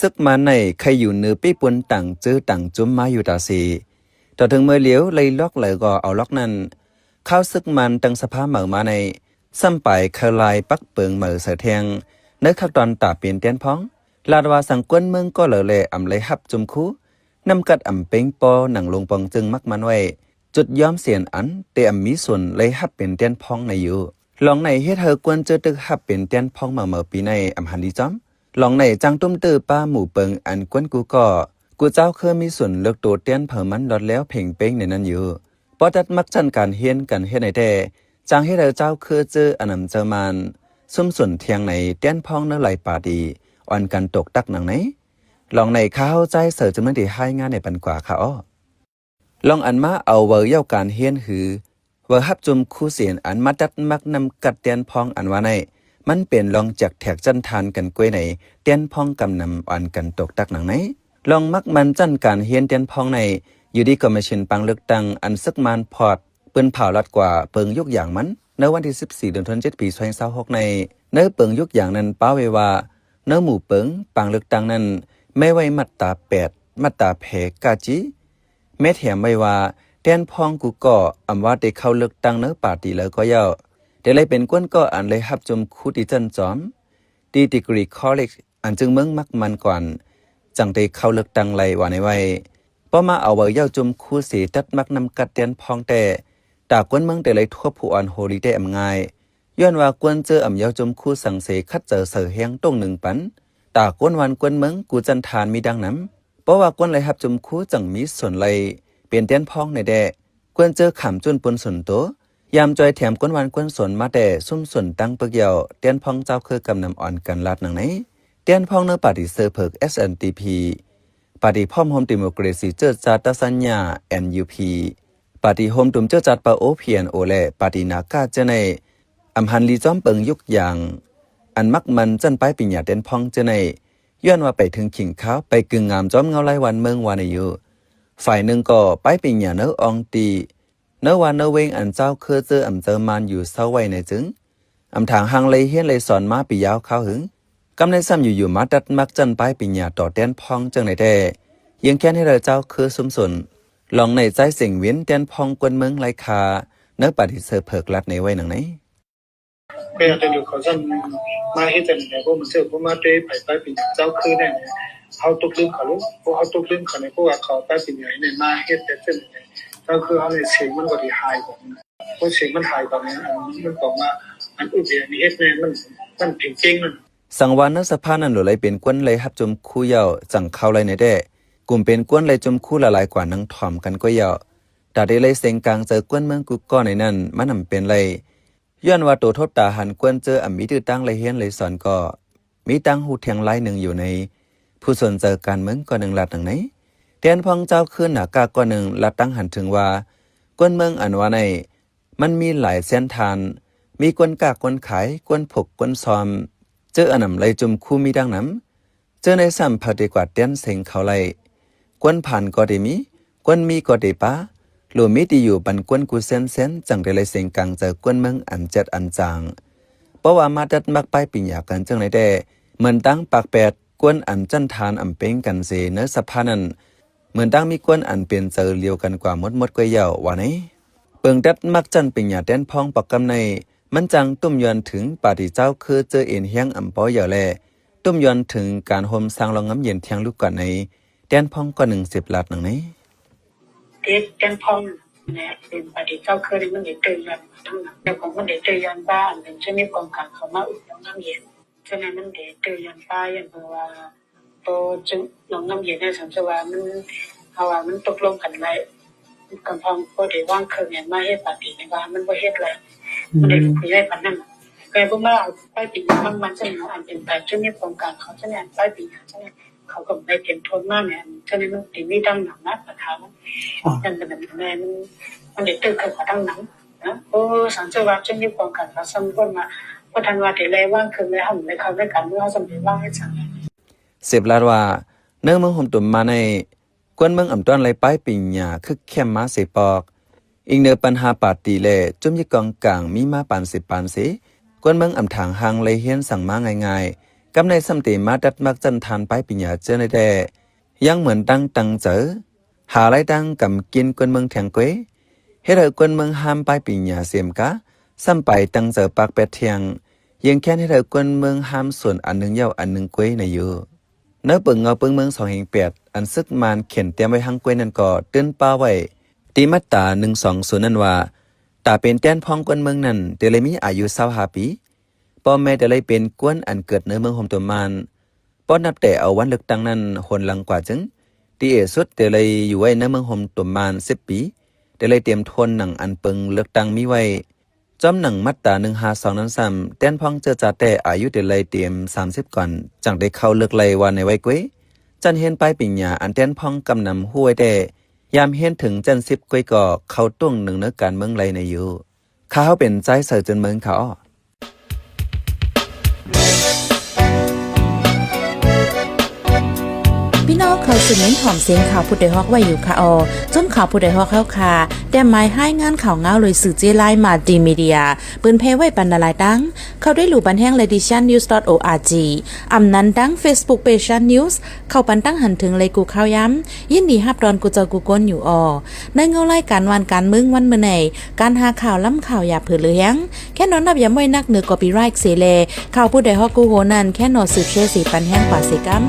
ซึกมาในใครอยู่เนื้อปีปนต่างจื้อต่างจุ้มมาอยู่ตาสีต่อถึงเมื่อเลี้ยวเลยล็อกเลยก็เอาล็อกนั้นเข้าซึกมันตั้งสภาพเหมือมาในซ้ำไปเคลายปักเปิงเหมือเสือแทงเนื้อขักตอนตาเปลี่ยนเตียนพ้องลาดว่าสังกวนเมืองก็เลยอำเลยฮับจุมคูนำกัดอำเป็งปอหนังลงปองจึงมักมันไว้จุดย้อมเสียนอันเตอำมีส่วนเลยฮับเป็นเตียนพ้องในอยู่ลองในเฮ็ดเธอกวนเจอตึกฮับเป็นเตียนพ้องเหมือปีในอำหันดีจอมลองในจังตุ้มตื้อป้าหมู่เปิงอันกวนกูเจ้าเคยมีส่วนเลือกตัวเตียนเผ่ามันลดแล้วเพ่งเป้งในนั้นอยู่ปอดัดมักจันการเฮียนกันเฮ็ดในแต่จังให้เราเจ้าคือเจออันนำเจอมันซุ่มส่วนเทียงในเตียนพ้องเนื้อไหลป่าดีอ่อนกันตกตักหนังไหนลองในข้าวใจเสือจำนวนที่ให้งานในปันกว่าค่ะอ้อลองอันมาเอาเวอร์เย้าการเฮียนหือเวอร์ฮับจุมคู่เสียนอันมาดัดมักนำกัดเตียนพ้องอันว่าในมันเป็นลองจากแถกจันทานกันกล้วยไหนเตียนพ้องกำนำอ่อนกันตกตักหนังไหนลองมักมันจันการเฮียนเตียนพ้องในอยู่ดีก็มาชินปังเลือกตั้งอันซึกมันพอดปืนเผาลัดกว่าเปิงยุกอย่างมันในวันที่14เดือนธันวาคมปี2026ในเนื้อเปิงยุกอย่างนั้นป้าไว้ว่าเนื้อหมู่เปิงปังเลือกตั้งนั้นไม่ไว้มัดตา8มัดตาเพกาจีแม้แถมไว้ว่าเตียนพ้องกูก็อำว่าได้เข้าเลือกตั้งเนื้อปาร์ตี้แล้วก็ย่อได้เลยเป็นก้นก็อันเลยฮับจมคูติจันจอมดีดีกรีคอลเลจอันจึงเมืองมักมันก่อนจังได้เข้าเลือกตั้งไรว่าในไว้พอมาเอาเบอร์เย้าจมคู่สีตัดมักนำกัดเตียนพ้องแต่ตากวนเมืองแต่เลยทั่วผู้อ่อนโฮลิเดย์อำง่ายย้อนว่ากวนเจออำเย้าจมคู่สังเสคัดเจอเสือเฮียงตรงหนึ่งปันตากวนวันกวนเมืองกูจันทานมีดังน้ำเพราะว่ากวนเลยฮับจมคู่จังมีส่วนไรเปลี่ยนเตียนพ้องในแดกวนเจอขำจนปนส่วนโตยามจอยแถมก้นวันก้นสนมาแต่ซุ่มส่วนตั้งเปกเกี่ยวเตียนพองเจ้าคือกำนำอ่อนกันลาดหนังไหนเตียนพองเนื้อปฏิเสธเพิก SNDP ปฏิพร้อมโฮมดิโมคราซีเจอจัดตัสัญญา NUP ปฏิโฮมตุมเจอจัดปะโอเพียนโอและปฏินากาเจในอำหันลีจอมเปิงยุกอย่างอันมักมันจันไปปิญญาเตียนพองเจในย้อนว่าไปถึงขิงข้าวไปกึ่งงามจอมเงาไล่วันเมืองวานอยู่ฝ่ายหนึ่งก็ไปปิญญาเนื้ออองตีเนื้อวันเนื้อเวงอันเจ้าเคยเจออำเจอมันอยู่เศร้าไว้ในจึงอำทางหางเลยเฮียนเลยสอนมาปียาวเข้าหึงกำในซ้ำอยู่มาดัดมักจันไปปิญญาต่อเตียนพองจังในแต่ยังแค่ให้เราเจ้าคือสมสนลองในใจเสียงเวียนเตียนพองกวนเมืองไรคาเนื้อปฏิเสธเพิกลัดในไว้หนังไหนเป็นอะไรอยู่เขาจะมาให้แต่เนี่ยพวกมันเจอพวกมาด้วยไปปิญญาเจ้าคือเนี่ยเขาตกลืมเขาลูกพวกเขาตกลืมเขาในพวกเขาไปปิญญาเนี่ยมาให้แต่เจ้าเนี่ยก็คือเขาในเสียงมันก็ดีหายกว่าเพราะเสียงมันหายกว่านี้มันบอกว่าอันอื่นเนี่ยเฮ็ดเนี่ยมันเพ่งเก่งมันสังวานนักสภานั้นหรือไรเป็นกวนไรฮับจมคู่เยาจังเข้าไรในแด่กลุ่มเป็นกวนไรจมคู่ละลายกว่านังถ่อมกันก็เยาแต่ได้ไรเสียงกลางเจอกวนเมืองกุก้อนในนั้นมันนำเป็นไรย้อนว่าตัวทบตาหันกวนเจออำมีตื้อตั้งไรเฮียนไรสอนก็มีตั้งหูเทียงไล่หนึ่งอยู่ในผู้สนเจอการเมืองก็หนึ่งหลัดหนึ่งไหนเตียนพองเจ้าขึ้นหนากาก็หนึ่งหลัดตั้งหันถึงว่ากวนเมืองอันว่าในมันมีหลายเส้นทางมีกวนกากวนขายกวนผกกวนซอมเจออันนำไรจุมคู่มีดังน้ำเจอในซ้ำพอดีกว่าเตียนเสียงเขาไรกวนผ่านก็ได้มีกวนมีก็ได้ป้าหรือมีที่อยู่บันกวนกูเส้นจังได้ไรเสียงกลางเจอกวนเมืองอันเจ็ดอันจางเพราะว่ามาดัดมักไปปิญญากันจังไรได้เหมือนตั้งปากแปดกวนอันจันทานอำเป็งกันเสเนื้อสภานั้นเหมือนตั้งมีกวนอันเป็นเจอเลียวกันกว่ามดกวยเยาว่าไหนเปิงดัดมักจันปิญญาเต้นพองปักกำในมันจังตุ้มยอนถึงปาฏิเจ้าคือเจอเอ็นเฮียงอำปอเยาแลตุ้มยอนถึงการโฮมสร้างรองน้ำเย็นเทียงลูกก่อนในเต้นพองก็10 ล้านหนังไหนเต้นพองเนี่ยเป็นปาฏิเจ้าคือมันเด็ดเตยยันทั้งนั้นแต่ของมันเด็ดเตยยันบ้านเป็นชนิดกองขังเขามาอุดรองน้ำเย็นฉะนั้นมันเด็ดเตยยันป้ายันเพราะว่าโตจึงรองน้ำเย็นในสังสวามันเอาว่ามันตกลงกันไว้กำพังก็ได้ว่างเคยเนี่ยมาให้ปฏิในบ้านมันบ่เฮ็ดเลยมันได้คุยได้ปานนั้นแต่พวกมาเอาไปปิดมันจะอันเป็นไปชนิดกองกลางเขาจะเนี่ยไปปิดจะเนี่ยเขาก็ไม่เต็มทนมากเนี่ยฉะนั้นมันติมีดังหนังนะประธานนั่นเป็นแบบแม่มันเด็ดตึกเขาดังหนังนะโอ้สังสวาชนิดกองกลางเขาสมบูรณ์มาพอทันว่าได้เลยว่างคืนเลยทำในเขาได้การเมื่อเขาสมบูรณ์ว่างให้สั่ง10 ล้านว่าเนื้อเมืองห่มตุ่มมาในกวนเมืองอ่ำต้อนไรป้ายปิญญาคึกเข้มมาเสปอกอีกเนื้อปัญหาปาตีเล่จุ่มยี่กองกลางมีมาปาน10 ปานเสกวนเมืองอ่ำทางหางไรเฮียนสั่งมาง่ายๆ กำในสำติมาดัดมักจันทานไปปิญญาเจอในแต่ยังเหมือนตั้งตังเจอหาไรดังกำกินกวนเมืองแทงเกวเฮ็ดให้กวนเมืองห้ามไปปิญญาเสียมกะซ้ำไปตังเจอปากเป็ดเทียงยังแค่ให้เธอกวนเมืองห้ามส่วนอันหนึ่งเย้าอันหนึ่งเกวในอยู่เนื้อเปิงเงาเปิงเมือง2 แห่ง8อันซึกมานเขียนเตรียมไว้หังเกวนั่นก็ตื้นป้าไว้ตีมาตรา120นั่นว่าตาเป็นแต้นพ้องกวนเมืองนั้นเดเลยมีอายุ25 ปีพ่อแม่เดเลยเป็นกวนอันเกิดเนื้อเมืองโฮมตัวมานป้อนนับแต่เอาวันเลือกตั้งนั้นหนหลังกว่าจึงที่เอสุดเดเลยอยู่ไว้เนื้อเมืองโฮมตัวมาน10 ปีเดเลยเตรียมทนหนังอันเปิงเลือกตั้งมีไว้จอมหนังมัตตรา152นั้นซ้ำแต้นพ้องเจอจ่าแต่อายุเดเลยเตรียม30ก่อนจังได้เข้าเลือกไล่วันในไว้กวยจันเห็นไปปิญญาอันแต้นพ้องกำนำห้วยแต่ยามเห็นถึงจัน10กวยก่อเข้าต้วงหนึ่งเนื้อการเมืองไล่ในอยู่ข้าเขาเป็นใจเสือจนเมืองเขาพี่น้องเขาสืบเน้นหอมเสียงข่าวผู้ใดฮอกไว้อยู่ค่ะจนข่าวผู้ใดฮอกเข้าค่ะแต่หมายให้งานข่าวเงาเลยสื่อเจไลมาดีมีเดียปืนเพไว้บรรณาลายดังเข้าได้หลู่บันแห้ง lediciannews.org อำนั้นดัง Facebook page news เข้าปันตั้งหันถึงเลยกูข่าวย้ำยินดีฮับดอนกูเจอกูก้นอยู่ในเงาไล่การวันการมึงวันเมื่อไหนการหาข่าวล้ำข่าวอย่าเผือเลี้ยงแค่นอนนับย้ำไว้นักเหนือกอปีไรค์เสเลข่าวผู้ใดฮอกกูโหนันแค่นอนสืบเชื่อสีปันแห้งกว่าเสกัม